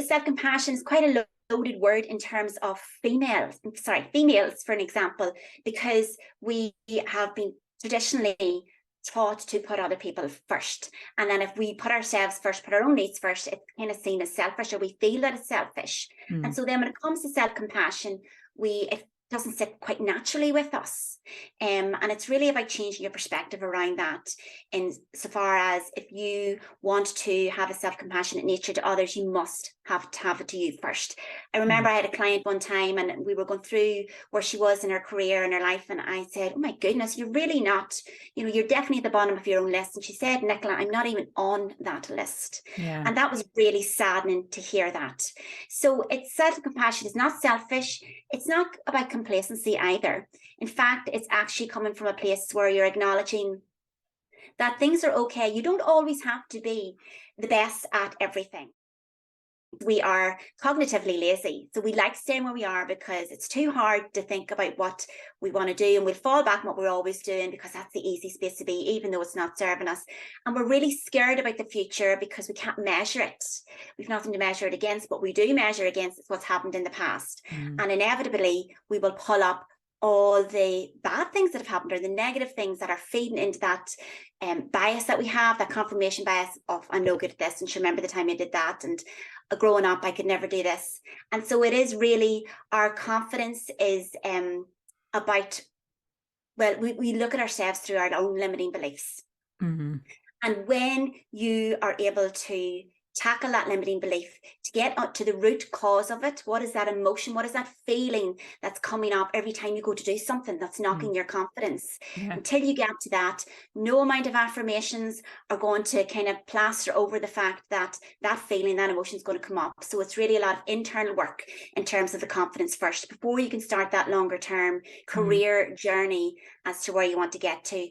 self-compassion is quite a loaded word in terms of females, for an example, because we have been traditionally taught to put other people first. And then if we put ourselves first, put our own needs first, it's kind of seen as selfish, or we feel that it's selfish. And so then when it comes to self-compassion, it doesn't sit quite naturally with us. And it's really about changing your perspective around that, in so far as if you want to have a self-compassionate nature to others, you must have to have it to you first. I remember I had a client one time, and we were going through where she was in her career and her life, and I said, oh my goodness, you're really not, you're definitely at the bottom of your own list. And she said, Nicola, I'm not even on that list. Yeah. And that was really saddening to hear that. So it's self-compassion is not selfish. It's not about complacency either. In fact, it's actually coming from a place where you're acknowledging that things are okay. You don't always have to be the best at everything. We are cognitively lazy. So we like staying where we are because it's too hard to think about what we want to do. And we'll fall back on what we're always doing because that's the easy space to be, even though it's not serving us. And we're really scared about the future because we can't measure it. We've nothing to measure it against. What we do measure against is what's happened in the past. And inevitably, we will pull up all the bad things that have happened, or the negative things that are feeding into that bias that we have, that confirmation bias of, I'm no good at this, and remember the time I did that, and growing up I could never do this. And so it is really, our confidence is about, well, we look at ourselves through our own limiting beliefs. And when you are able to tackle that limiting belief, to get to the root cause of it, what is that emotion, what is that feeling that's coming up every time you go to do something that's knocking your confidence? Until you get to that, no amount of affirmations are going to kind of plaster over the fact that that feeling, that emotion is going to come up. So it's really a lot of internal work in terms of the confidence first, before you can start that longer term career journey as to where you want to get to.